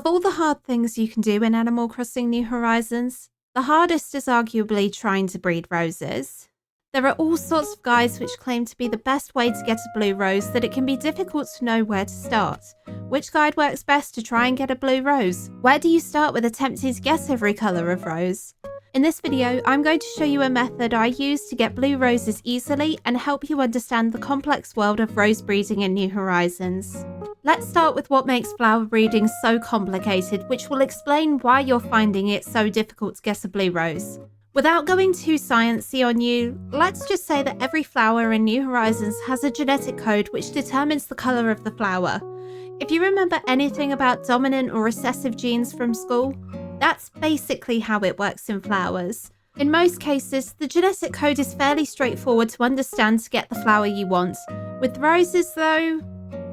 Of all the hard things you can do in Animal Crossing New Horizons, the hardest is arguably trying to breed roses. There are all sorts of guides which claim to be the best way to get a blue rose that it can be difficult to know where to start. Which guide works best to try and get a blue rose? Where do you start with attempting to guess every colour of rose? In this video, I'm going to show you a method I use to get blue roses easily and help you understand the complex world of rose breeding in New Horizons. Let's start with what makes flower breeding so complicated, which will explain why you're finding it so difficult to guess a blue rose. Without going too sciencey on you, let's just say that every flower in New Horizons has a genetic code which determines the colour of the flower. If you remember anything about dominant or recessive genes from school, that's basically how it works in flowers. In most cases, the genetic code is fairly straightforward to understand to get the flower you want. With roses though,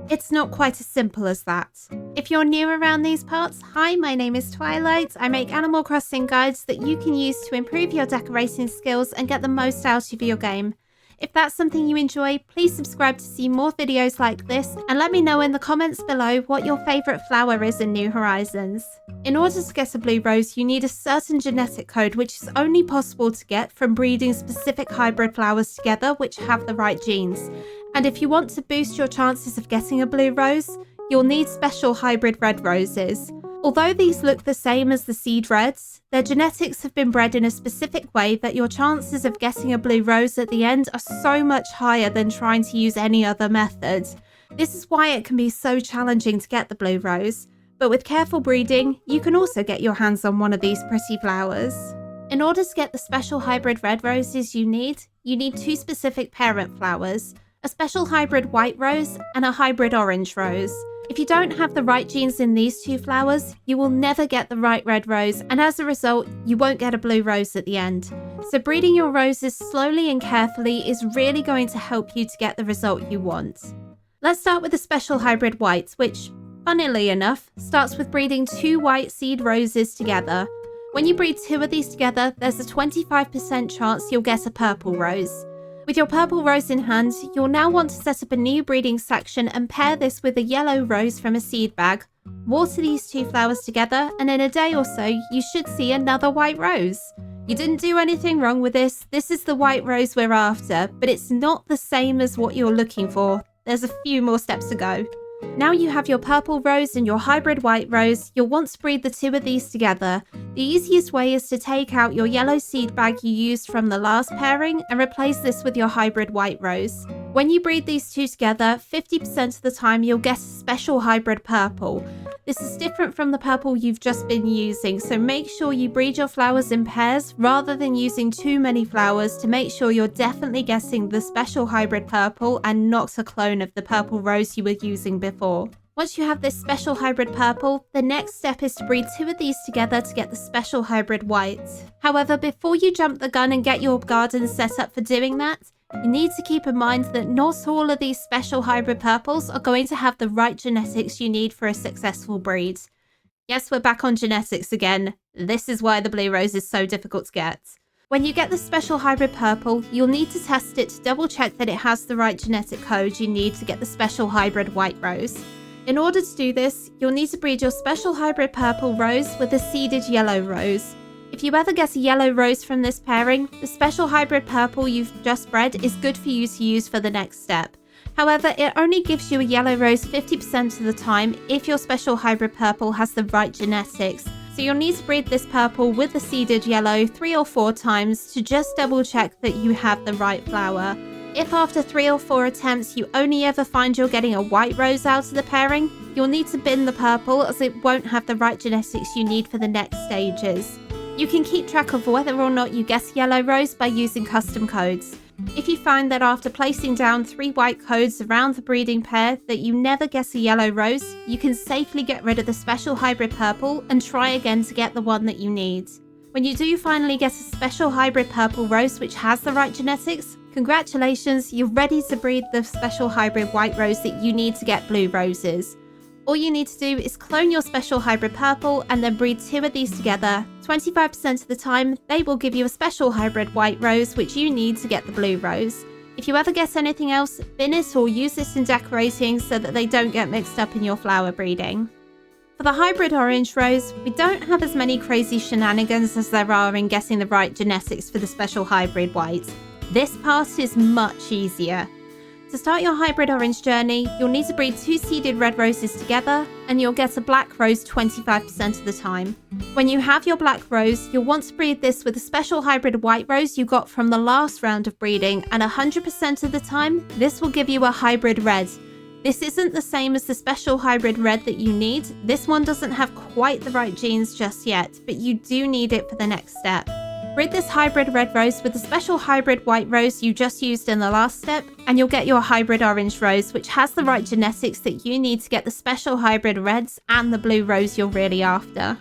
it's not quite as simple as that. If you're new around these parts, hi, my name is Twilight. I make Animal Crossing guides that you can use to improve your decorating skills and get the most out of your game. If that's something you enjoy, please subscribe to see more videos like this and let me know in the comments below what your favourite flower is in New Horizons. In order to get a blue rose, you need a certain genetic code which is only possible to get from breeding specific hybrid flowers together which have the right genes. And if you want to boost your chances of getting a blue rose, you'll need special hybrid red roses. Although these look the same as the seed reds, their genetics have been bred in a specific way that your chances of getting a blue rose at the end are so much higher than trying to use any other method. This is why it can be so challenging to get the blue rose, but with careful breeding, you can also get your hands on one of these pretty flowers. In order to get the special hybrid red roses you need two specific parent flowers, a special hybrid white rose and a hybrid orange rose. If you don't have the right genes in these two flowers, you will never get the right red rose, and as a result, you won't get a blue rose at the end. So breeding your roses slowly and carefully is really going to help you to get the result you want. Let's start with the special hybrid white, which, funnily enough, starts with breeding two white seed roses together. When you breed two of these together, there's a 25% chance you'll get a purple rose. With your purple rose in hand, you'll now want to set up a new breeding section and pair this with a yellow rose from a seed bag. Water these two flowers together, and in a day or so, you should see another white rose. You didn't do anything wrong with this. This is the white rose we're after, but it's not the same as what you're looking for. There's a few more steps to go. Now you have your purple rose and your hybrid white rose, you'll want to breed the two of these together. The easiest way is to take out your yellow seed bag you used from the last pairing and replace this with your hybrid white rose. When you breed these two together, 50% of the time you'll get a special hybrid purple. This is different from the purple you've just been using, so make sure you breed your flowers in pairs rather than using too many flowers to make sure you're definitely getting the special hybrid purple and not a clone of the purple rose you were using before. Once you have this special hybrid purple, the next step is to breed two of these together to get the special hybrid white. However, before you jump the gun and get your garden set up for doing that, you need to keep in mind that not all of these special hybrid purples are going to have the right genetics you need for a successful breed. Yes, we're back on genetics again. This is why the blue rose is so difficult to get. When you get the special hybrid purple, you'll need to test it to double check that it has the right genetic code you need to get the special hybrid white rose. In order to do this, you'll need to breed your special hybrid purple rose with a seeded yellow rose. If you ever get a yellow rose from this pairing, the special hybrid purple you've just bred is good for you to use for the next step. However, it only gives you a yellow rose 50% of the time if your special hybrid purple has the right genetics. So you'll need to breed this purple with the seeded yellow 3 or 4 times to just double check that you have the right flower. If after 3 or 4 attempts you only ever find you're getting a white rose out of the pairing, you'll need to bin the purple as it won't have the right genetics you need for the next stages. You can keep track of whether or not you get a yellow rose by using custom codes. If you find that after placing down 3 white codes around the breeding pair that you never get a yellow rose, you can safely get rid of the special hybrid purple and try again to get the one that you need. When you do finally get a special hybrid purple rose which has the right genetics, congratulations, you're ready to breed the special hybrid white rose that you need to get blue roses. All you need to do is clone your special hybrid purple and then breed two of these together. 25% of the time, they will give you a special hybrid white rose which you need to get the blue rose. If you ever get anything else, bin it or use this in decorating so that they don't get mixed up in your flower breeding. For the hybrid orange rose, we don't have as many crazy shenanigans as there are in getting the right genetics for the special hybrid white. This part is much easier. To start your hybrid orange journey, you'll need to breed 2 seeded red roses together, and you'll get a black rose 25% of the time. When you have your black rose, you'll want to breed this with a special hybrid white rose you got from the last round of breeding, and 100% of the time, this will give you a hybrid red. This isn't the same as the special hybrid red that you need. This one doesn't have quite the right genes just yet, but you do need it for the next step. Breed this hybrid red rose with the special hybrid white rose you just used in the last step, and you'll get your hybrid orange rose, which has the right genetics that you need to get the special hybrid reds and the blue rose you're really after.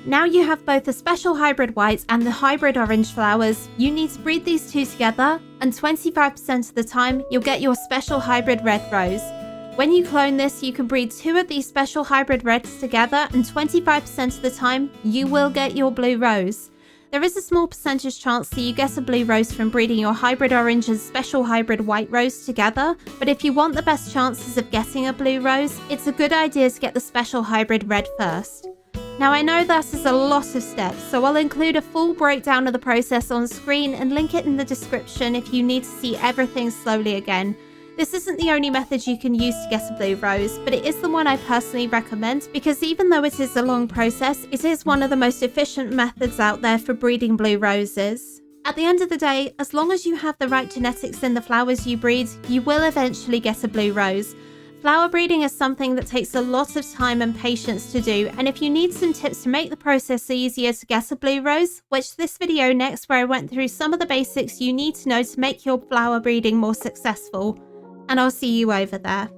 Now you have both the special hybrid white and the hybrid orange flowers, you need to breed these two together, and 25% of the time, you'll get your special hybrid red rose. When you clone this, you can breed 2 of these special hybrid reds together, and 25% of the time, you will get your blue rose. There is a small percentage chance that you get a blue rose from breeding your hybrid orange and special hybrid white rose together, but if you want the best chances of getting a blue rose, it's a good idea to get the special hybrid red first. Now I know that is a lot of steps, so I'll include a full breakdown of the process on screen and link it in the description if you need to see everything slowly again. This isn't the only method you can use to get a blue rose, but it is the one I personally recommend because even though it is a long process, it is one of the most efficient methods out there for breeding blue roses. At the end of the day, as long as you have the right genetics in the flowers you breed, you will eventually get a blue rose. Flower breeding is something that takes a lot of time and patience to do, and if you need some tips to make the process easier to get a blue rose, watch this video next where I went through some of the basics you need to know to make your flower breeding more successful. And I'll see you over there.